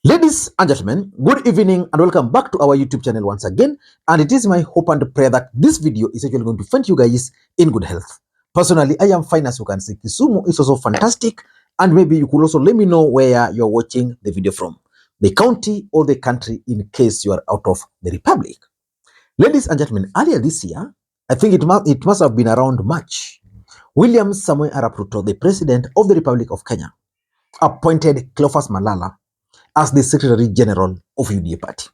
Ladies and gentlemen, good evening and welcome back to our YouTube channel once again. And it is my hope and prayer that this video is actually going to find you guys in good health. Personally, I am fine, as you can see. Kisumu is also fantastic. And maybe you could also let me know where you're watching the video from, the county or the country, in case you are out of the Republic. Ladies and gentlemen, earlier this year, I think it must have been around March, William Samoei Arap Ruto, the President of the Republic of Kenya, appointed Cleophas Malala as the Secretary General of UDA party.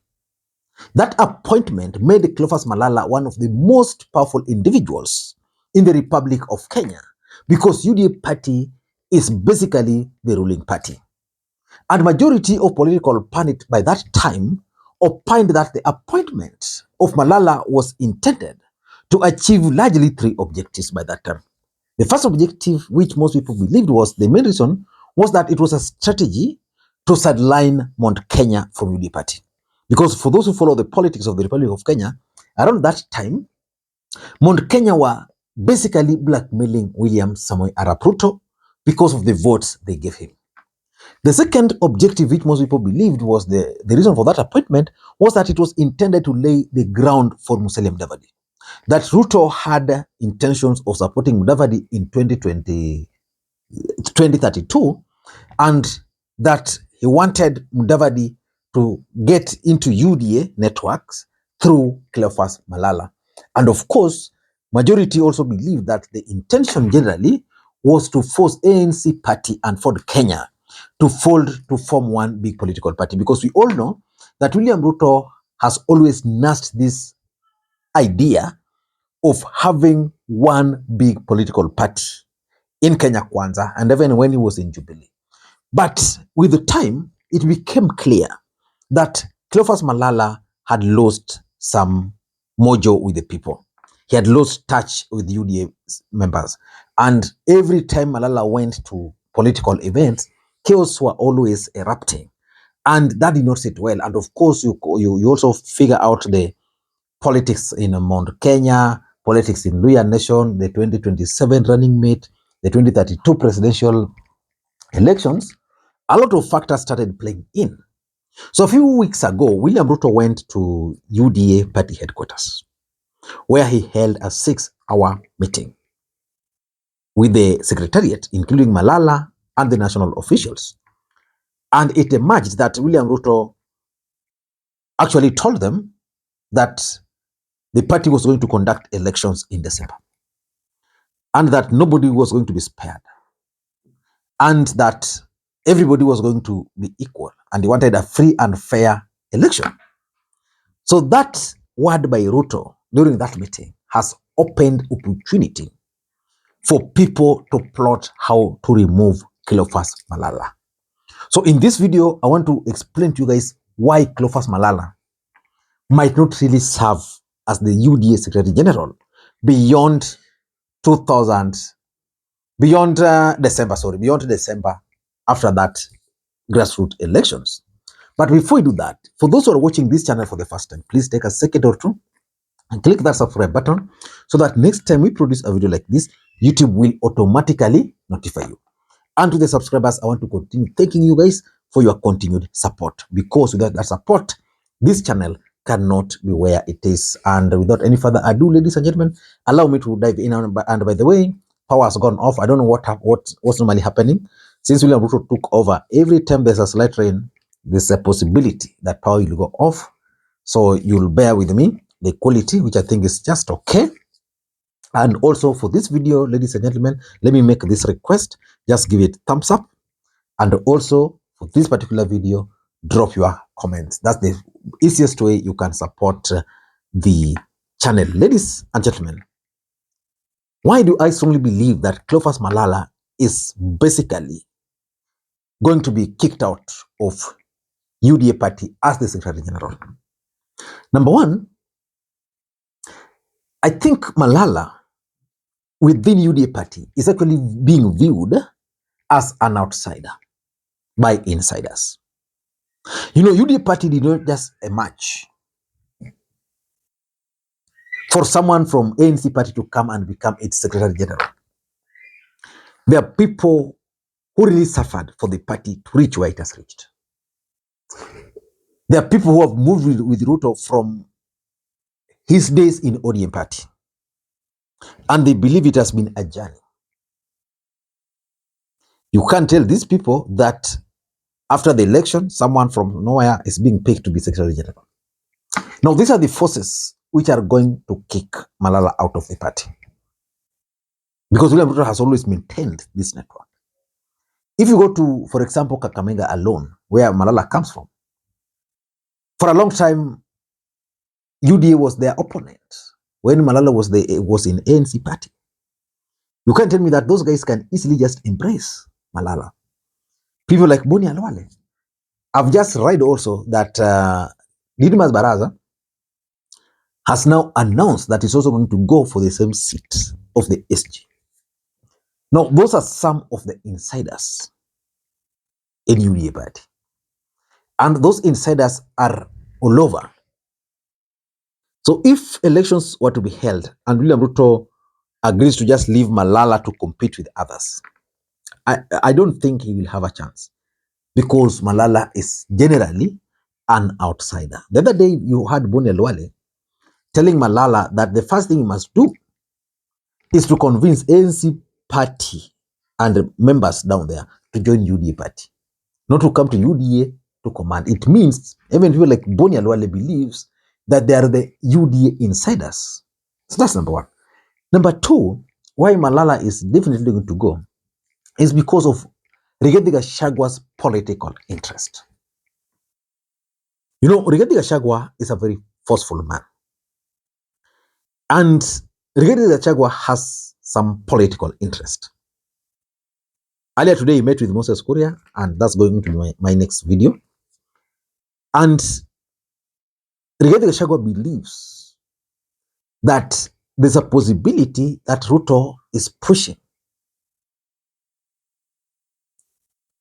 That appointment made Cleophas Malala one of the most powerful individuals in the Republic of Kenya, because UDA party is basically the ruling party. And majority of political pundits by that time opined that the appointment of Malala was intended to achieve largely three objectives by that time. The first objective, which most people believed was the main reason, was that it was a strategy to sideline Mount Kenya from UDA party. Because for those who follow the politics of the Republic of Kenya, around that time, Mount Kenya were basically blackmailing William Samoei Arap Ruto because of the votes they gave him. The second objective, which most people believed was the reason for that appointment, was that it was intended to lay the ground for Musalia Mudavadi. That Ruto had intentions of supporting Mudavadi in 2032, and that he wanted Mudavadi to get into UDA networks through Cleophas Malala. And of course, majority also believed that the intention generally was to force ANC party and Ford Kenya to fold to form one big political party, because we all know that William Ruto has always nursed this idea of having one big political party in Kenya Kwanza, and even when he was in Jubilee. But with the time, it became clear that Cleophas Malala had lost some mojo with the people. He had lost touch with UDA members. And every time Malala went to political events, chaos were always erupting. And that did not sit well. And of course, you also figure out the politics in Mount Kenya, politics in Luhya Nation, the 2027 running mate, the 2032 presidential elections. A lot of factors started playing in. So a few weeks ago, William Ruto went to UDA party headquarters, where he held a 6-hour meeting with the secretariat, including Malala and the national officials. And it emerged that William Ruto actually told them that the party was going to conduct elections in December, and that nobody was going to be spared, and that everybody was going to be equal, and he wanted a free and fair election. So that word by Ruto during that meeting has opened opportunity for people to plot how to remove Cleophas Malala. So in this video, I want to explain to you guys why Cleophas Malala might not really serve as the UDA Secretary General beyond December, after that grassroots elections. But before we do that, for those who are watching this channel for the first time, please take a second or two and click that subscribe button, so that next time we produce a video like this, YouTube will automatically notify you. And to the subscribers, I want to continue thanking you guys for your continued support, because without that support, this channel cannot be where it is. And without any further ado, ladies and gentlemen, allow me to dive in. And by the way, power has gone off. I don't know what's normally happening since William Ruto took over. Every time there's a slight rain, there's a possibility that power will go off. So you'll bear with me the quality, which I think is just okay. And also for this video, ladies and gentlemen, let me make this request. Just give it thumbs up. And also for this particular video, drop your comments. That's the easiest way you can support the channel. Ladies and gentlemen, why do I strongly believe that Cleophas Malala is basically going to be kicked out of UDA party as the Secretary General? Number one, I think Malala within UDA party is actually being viewed as an outsider by insiders. You know, UDA party did not just emerge for someone from ANC party to come and become its Secretary General. There are people who really suffered for the party to reach where it has reached. There are people who have moved with Ruto from his days in ODM party, and they believe it has been a journey. You can't tell these people that after the election, someone from nowhere is being picked to be Secretary General. Now, these are the forces which are going to kick Malala out of the party, because William Ruto has always maintained this network. If you go to, for example, Kakamega alone, where Malala comes from, for a long time, UDA was their opponent when Malala was in ANC party. You can't tell me that those guys can easily just embrace Malala. People like Boni Alwale. I've just read also that Didmas Baraza has now announced that he's also going to go for the same seat of the SG. Now, those are some of the insiders in UDA party. And those insiders are all over. So if elections were to be held and William Ruto agrees to just leave Malala to compete with others, I don't think he will have a chance, because Malala is generally an outsider. The other day, you heard Boni Alwale telling Malala that the first thing he must do is to convince ANC party and members down there to join UDA party, not to come to UDA to command. It means even people like Boni Alwale believes that they are the UDA insiders. So that's number one. Number two, why Malala is definitely going to go is because of Rigathi Gachagwa's political interest. You know, Rigathi Gachagua is a very forceful man. And Rigathi Gachagua has some political interest. Earlier today, he met with Moses Kuria, and that's going to be my next video. And Rigathi Gachagua believes that there's a possibility that Ruto is pushing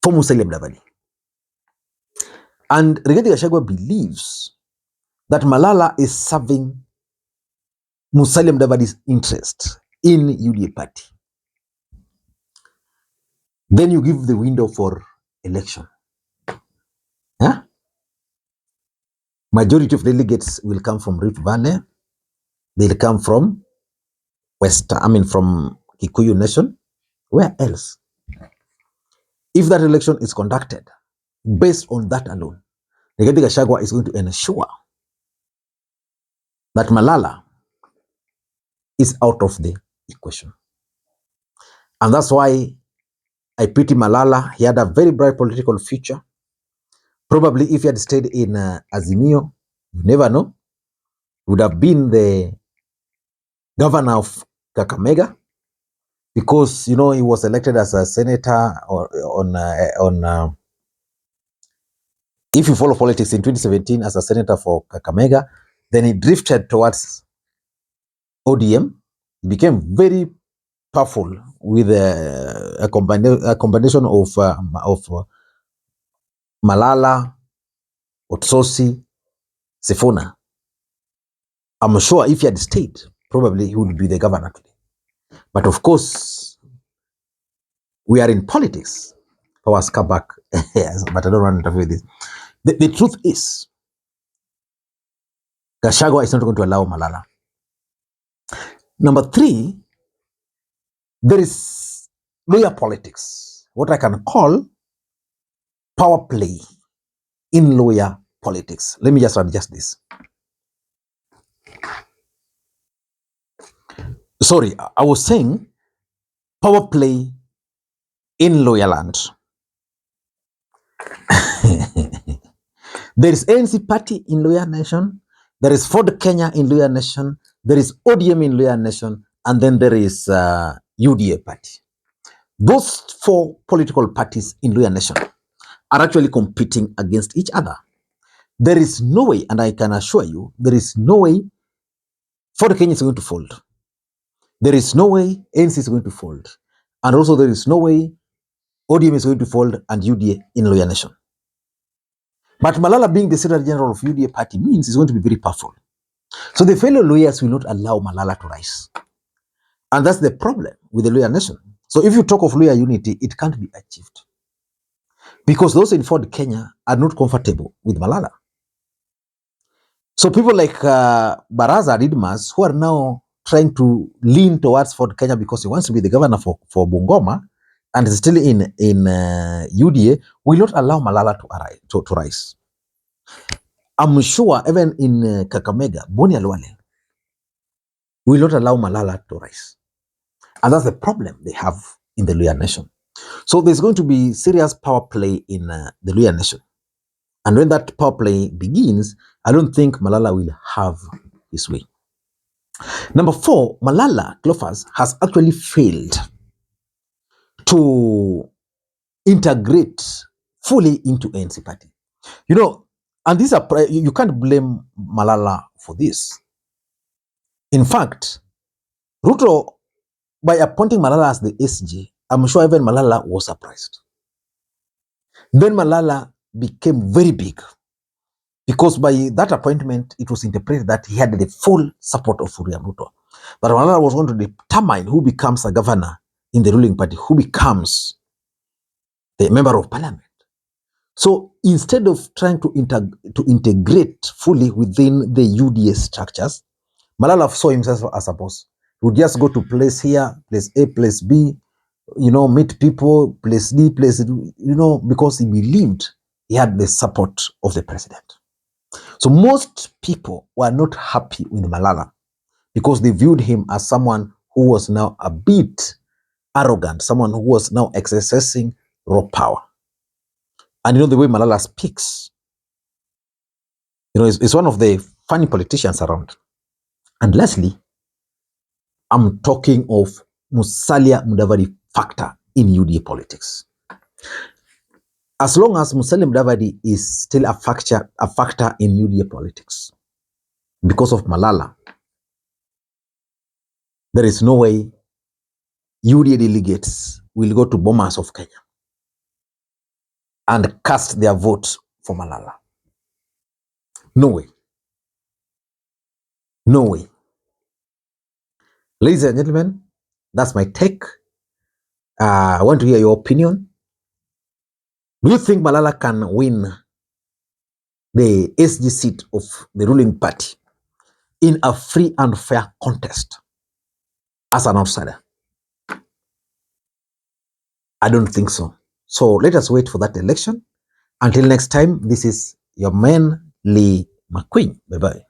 for Musalia Mudavadi. And Rigathi Gachagua believes that Malala is serving Musalia Mudavadi's interest in UDA party. Then you give the window for election. Huh? Majority of delegates will come from Rift Valley. They'll come from from Kikuyu Nation. Where else? If that election is conducted based on that alone, Rigathi Gachagua is going to ensure that Malala is out of the equation. And that's why I pity Malala. He had a very bright political future. Probably if he had stayed in Azimio, you never know, would have been the governor of Kakamega, because he was elected as a senator if you follow politics, in 2017 as a senator for Kakamega. Then he drifted towards ODM. He became very powerful with a combination of Malala, Otsosi, Sifuna. I'm sure if he had stayed, probably he would be the governor today. But of course, we are in politics. Powers come back. But I don't want to interfere with this. The truth is, Gachagua is not going to allow Malala. Number three, there is lawyer politics, what I can call power play in lawyer politics. Let me just adjust this. Sorry, I was saying power play in lawyer land. There is ANC party in lawyer nation. There is Ford Kenya in lawyer nation. There is ODM in lawyer nation. And then there is UDA party. Those four political parties in lawyer nation are actually competing against each other. There is no way, and I can assure you, there is no way Ford Kenya is going to fold. There is no way ANC is going to fold. And also there is no way ODM is going to fold and UDA in lawyer nation. But Malala being the Secretary General of UDA party means he's going to be very powerful. So the fellow lawyers will not allow Malala to rise. And that's the problem with the lawyer nation. So if you talk of lawyer unity, it can't be achieved. Because those in Ford Kenya are not comfortable with Malala. So people like Baraza Didmas, who are now trying to lean towards Ford Kenya because he wants to be the governor for Bungoma and is still in UDA, will not allow Malala to rise. I'm sure even in Kakamega, Boni Alwale will not allow Malala to rise. And that's the problem they have in the Luhya nation. So there's going to be serious power play in the Luhya nation. And when that power play begins, I don't think Malala will have his way. Number 4, Malala Cleophas has actually failed to integrate fully into ANC party. You know, and these are, you can't blame Malala for this. In fact, Ruto, by appointing Malala as the SG, I'm sure even Malala was surprised. Then Malala became very big because by that appointment, it was interpreted that he had the full support of William Ruto. But Malala was going to determine who becomes a governor in the ruling party, who becomes the member of parliament. So instead of trying to integrate fully within the UDA structures, Malala saw himself as a boss. He would just go to place here, place A, place B, meet people, place D, place D, because he believed he had the support of the president. So most people were not happy with Malala because they viewed him as someone who was now a bit arrogant, someone who was now exercising raw power. And the way Malala speaks, is one of the funny politicians around. And lastly, I'm talking of Musalia Mudavadi factor in UDA politics. As long as Musalia Mudavadi is still a factor in UDA politics, because of Malala, there is no way UDA delegates will go to Bomas of Kenya and cast their vote for Malala. No way. No way. Ladies and gentlemen, that's my take. I want to hear your opinion. Do you think Malala can win the SG seat of the ruling party in a free and fair contest as an outsider? I don't think so. So let us wait for that election. Until next time, this is your man, Lee Makwiny. Bye-bye.